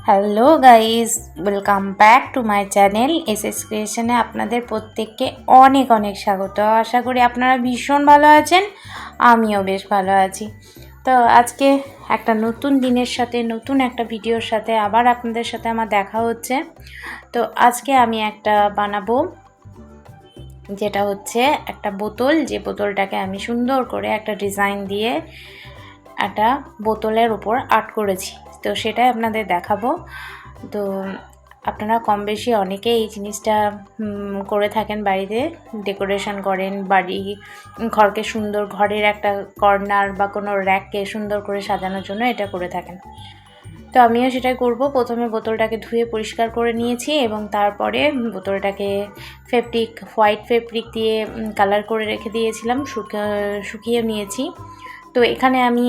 Hello guys, welcome back to my channel SS ক্রিয়েশনে আপনাদের প্রত্যেককে অনেক অনেক স্বাগত। আশা করি আপনারা ভীষণ ভালো আছেন, আমিও বেশ ভালো আছি। তো আজকে একটা নতুন দিনের সাথে নতুন একটা ভিডিওর সাথে আবার আপনাদের সাথে আমার দেখা হচ্ছে। তো আজকে আমি একটা বানাবো, যেটা হচ্ছে একটা বোতল, যে বোতলটাকে আমি সুন্দর করে একটা ডিজাইন দিয়ে একটা বোতলের উপর আর্ট করেছি। তো সেটাই আপনাদের দেখাবো। তো আপনারা কম বেশি অনেকেই এই জিনিসটা করে থাকেন, বাড়িতে ডেকোরেশন করেন, বাড়ি ঘরকে সুন্দর, ঘরের একটা কর্নার বা কোনো র্যাককে সুন্দর করে সাজানোর জন্য এটা করে থাকেন। তো আমিও সেটাই করব। প্রথমে বোতলটাকে ধুয়ে পরিষ্কার করে নিয়েছি এবং তারপরে বোতলটাকে হোয়াইট ফেব্রিক দিয়ে কালার করে রেখে দিয়েছিলাম, শুকিয়ে নিয়েছি। তো এখানে আমি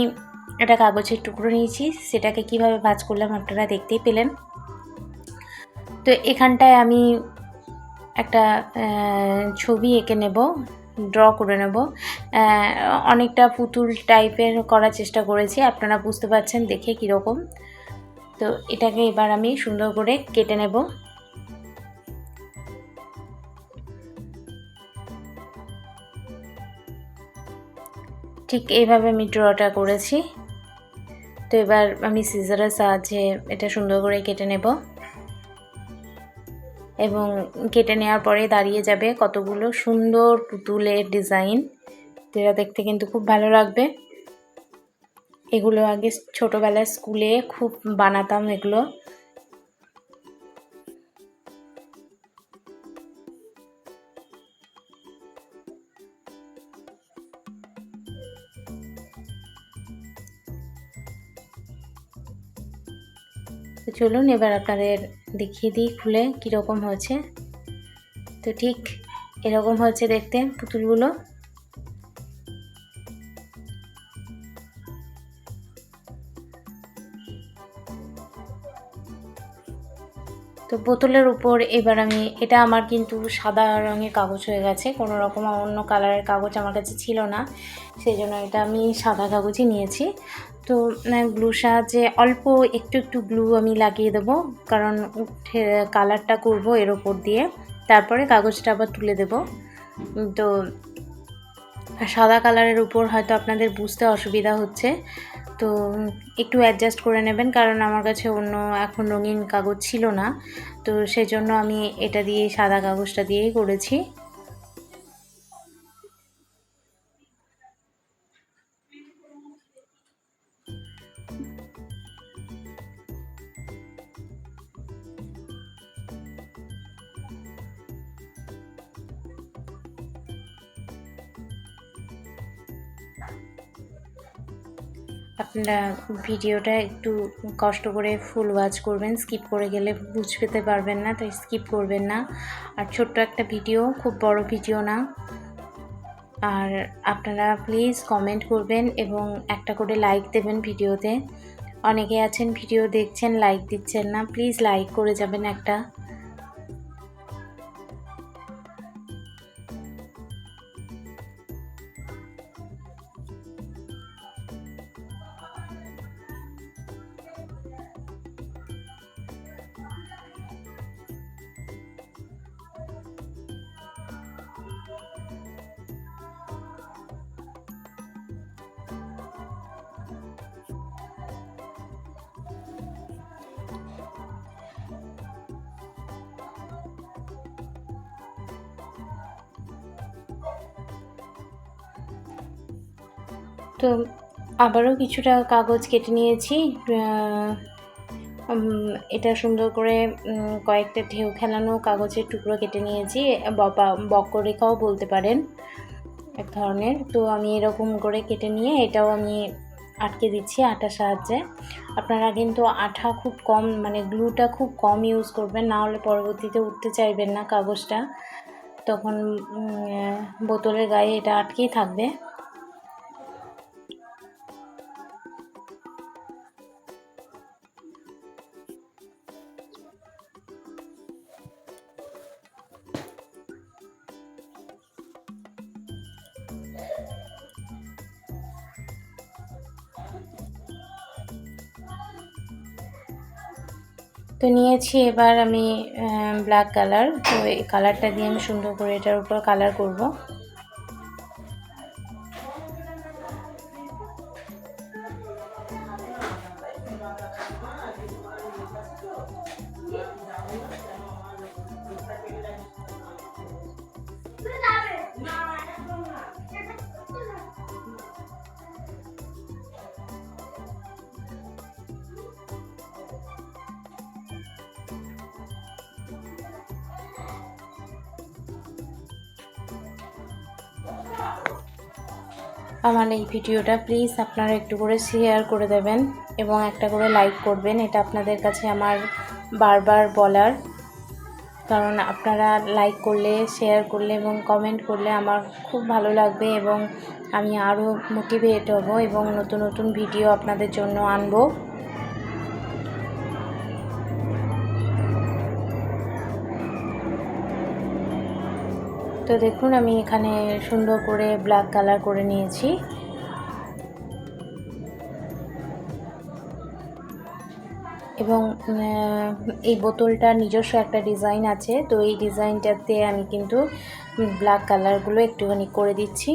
একটা কাগজের টুকরো নিয়েছি, সেটাকে কিভাবে ভাঁজ করলাম আপনারা দেখতেই পেলেন। তো এখানটায় আমি একটা ছবি এঁকে নেব, ড্র করে নেব। অনেকটা পুতুল টাইপের করার চেষ্টা করেছি, আপনারা বুঝতে পারছেন দেখে কীরকম। তো এটাকে এবার আমি সুন্দর করে কেটে নেব। ঠিক এইভাবে আমি ড্রটা করেছি। তো এবার আমি সিজারের সাহায্যে এটা সুন্দর করে কেটে নেব এবং কেটে নেওয়ার পরে দাঁড়িয়ে যাবে কতগুলো সুন্দর পুতুলের ডিজাইন, যেটা দেখতে কিন্তু খুব ভালো লাগবে। এগুলো আগে ছোটোবেলায় স্কুলে খুব বানাতাম এগুলো। তো চলুন এবার আপনাদের দেখিয়ে দিই খুলে কীরকম হয়েছে। তো ঠিক এরকম হচ্ছে দেখতে পুতুলগুলো। তো বোতলের উপর এবার আমি, এটা আমার কিন্তু সাদা রঙের কাগজ হয়ে গেছে, কোনো রকম অন্য কালারের কাগজ আমার কাছে ছিল না, সেই জন্য এটা আমি সাদা কাগজই নিয়েছি। তো গ্লুর সাহায্যে অল্প একটু একটু গ্লু আমি লাগিয়ে দেবো, কারণ কালারটা করব এর ওপর দিয়ে, তারপরে কাগজটা আবার তুলে দেব। তো সাদা কালারের উপর হয়তো আপনাদের বুঝতে অসুবিধা হচ্ছে, তো একটু অ্যাডজাস্ট করে নেবেন, কারণ আমার কাছে অন্য এখন রঙিন কাগজ ছিল না। তো সেজন্য আমি এটা দিয়ে, সাদা কাগজটা দিয়েই করেছি। আপনারা ভিডিওটা একটু কষ্ট করে ফুল ওয়াচ করবেন, স্কিপ করে গেলে বুঝতে পারবেন না, তাই স্কিপ করবেন না। আর ছোট্ট একটা ভিডিও, খুব বড় ভিডিও না। আর আপনারা প্লিজ কমেন্ট করবেন এবং একটা করে লাইক দেবেন ভিডিওতে। অনেকে আছেন ভিডিও দেখছেন, লাইক দিচ্ছেন না, প্লিজ লাইক করে যাবেন একটা। তো আবারও কিছুটা কাগজ কেটে নিয়েছি, এটা সুন্দর করে কয়েকটা ঢেউ খেলানো কাগজের টুকরো কেটে নিয়েছি, বক্ররেখাও বলতে পারেন এক ধরনের। তো আমি এরকম করে কেটে নিয়ে এটাও আমি আটকে দিচ্ছি আটার সাহায্যে। আপনারা কিন্তু আঠা খুব কম, মানে গ্লুটা খুব কম ইউজ করবেন, না হলে পরবর্তীতে উঠতে চাইবেন না কাগজটা, তখন বোতলের গায়ে এটা আটকেই থাকবে। তো নিয়েছি এবার আমি ব্ল্যাক কালার। তো এই কালারটা দিয়ে আমি সুন্দর করে এটার উপর কালার করব। আমার এই ভিডিওটা প্লিজ আপনারা একটু করে শেয়ার করে দেবেন এবং একটা করে লাইক করবেন। এটা আপনাদের কাছে আমার বারবার বলার, কারণ আপনারা লাইক করলে, শেয়ার করলে এবং কমেন্ট করলে আমার খুব ভালো লাগবে এবং আমি আরও মোটিভেট হব এবং নতুন নতুন ভিডিও আপনাদের জন্য আনবো। তো দেখুন আমি এখানে সুন্দর করে ব্ল্যাক কালার করে নিয়েছি এবং এই বোতলটার নিজস্ব একটা ডিজাইন আছে। তো এই ডিজাইনটাতে আমি কিন্তু ব্ল্যাক কালারগুলো একটুখানি করে দিচ্ছি।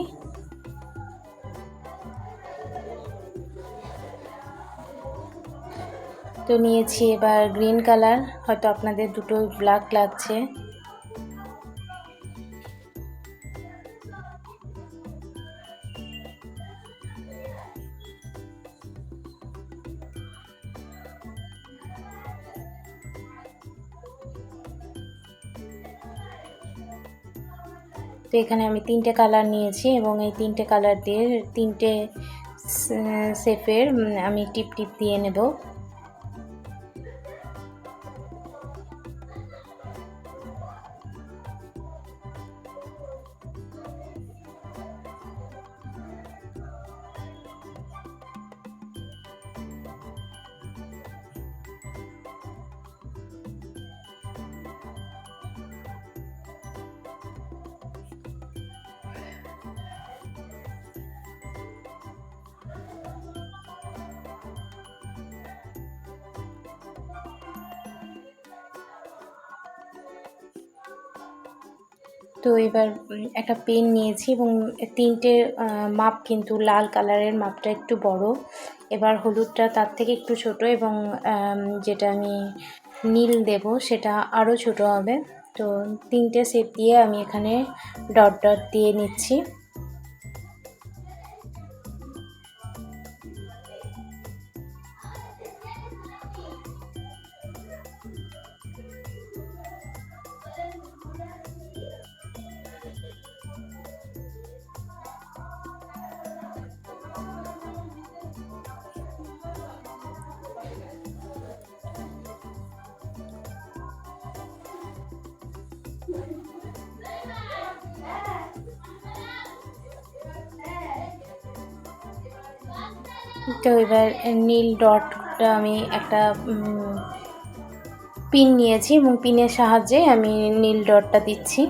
তো নিয়েছি এবার গ্রিন কালার, হয়তো আপনাদের দুটো ব্ল্যাক লাগছে। তো এখানে আমি তিনটে কালার নিয়েছি এবং এই তিনটে কালার দিয়ে তিনটে শেপের আমি টিপ টিপ দিয়ে নেব। তো এবার একটা পেন নিয়েছি এবং তিনটে মাপ, কিন্তু লাল কালারের মাপটা একটু বড়, এবার হলুদটা তার থেকে একটু ছোট এবং যেটা আমি নীল দেব সেটা আরও ছোট হবে। তো তিনটে শেপ দিয়ে আমি এখানে ডট ডট দিয়ে নিচ্ছি। তো এবার নীল ডটটা আমি একটা পিন নিয়েছি এবং পিনের সাহায্যে আমি নীল ডটটা দিচ্ছি।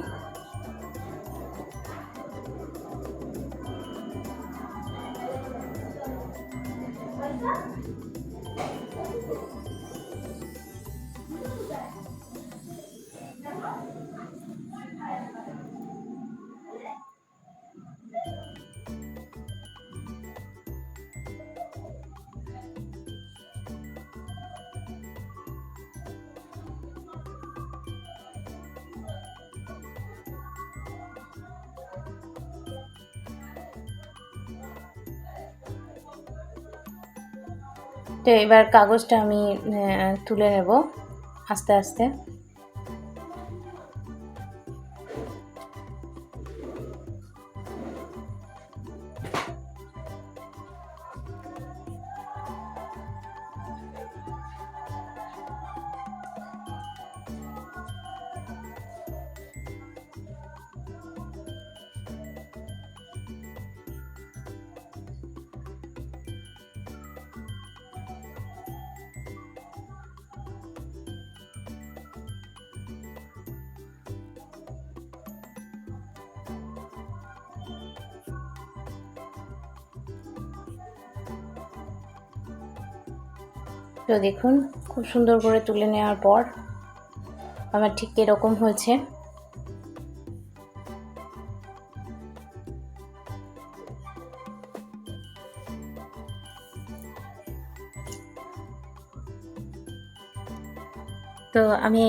তো এবার কাগজটা আমি তুলে নেব আস্তে আস্তে। তো দেখুন খুব সুন্দর করে তুলে নেওয়ার পর আমার ঠিক এরকম হয়েছে। তো আমি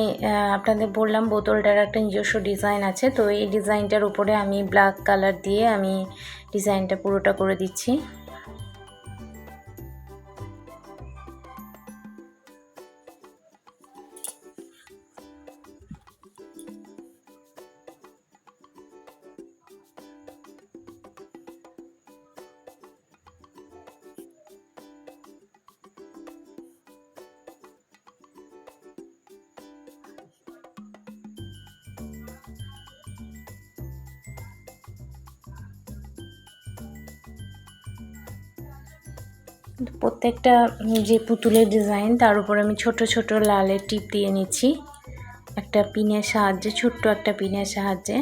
আপনাদের বললাম বোতলটার একটা নিজস্ব ডিজাইন আছে, তো এই ডিজাইনটার উপরে আমি ব্ল্যাক কালার দিয়ে আমি ডিজাইনটা পুরোটা করে দিচ্ছি। প্রত্যেকটা যে পুতুলের ডিজাইন তার উপর আমি ছোট ছোট লালের টিপ দিয়ে নিচ্ছি একটা পিনের সাহায্যে, ছোট্ট একটা পিনের সাহায্যে।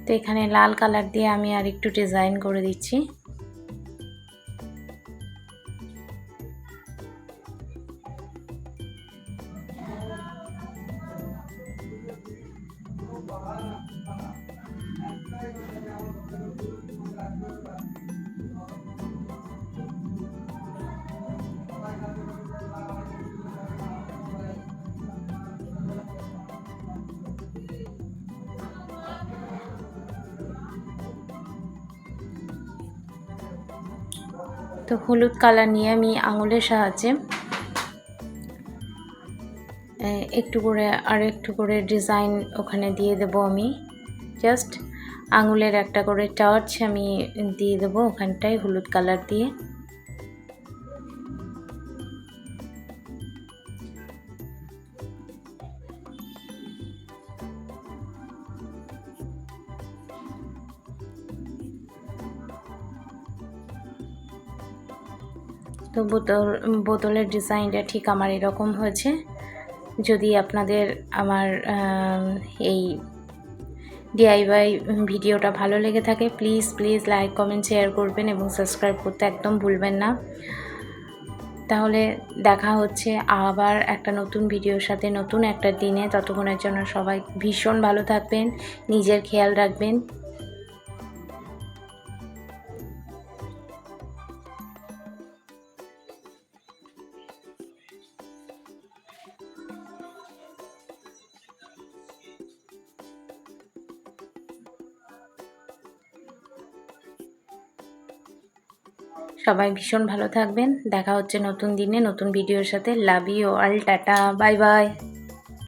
তো এখানে লাল কালার দিয়ে আমি আর একটু ডিজাইন করে দিচ্ছি। তো হলুদ কালার নিয়ে আমি আঙুলের সাহায্যে একটু করে আর একটু করে ডিজাইন ওখানে দিয়ে দেব। আমি জাস্ট আঙুলের একটা করে টাচ আমি দিয়ে দেব ওখানটায় হলুদ কালার দিয়ে। তো বোতলের ডিজাইনটা ঠিক আমার এরকম হয়েছে। যদি আপনাদের আমার এই ডিআইওয়াই ভিডিওটা ভালো লেগে থাকে প্লিজ লাইক কমেন্ট শেয়ার করবেন এবং সাবস্ক্রাইব করতে একদম ভুলবেন না। তাহলে দেখা হচ্ছে আবার একটা নতুন ভিডিওর সাথে নতুন একটা দিনে। ততক্ষণের জন্য সবাই ভীষণ ভালো থাকবেন, নিজের খেয়াল রাখবেন। সবাই ভীষণ ভালো থাকবেন। দেখা হচ্ছে নতুন দিনে নতুন ভিডিওর সাথে। Love you all, tata, bye by.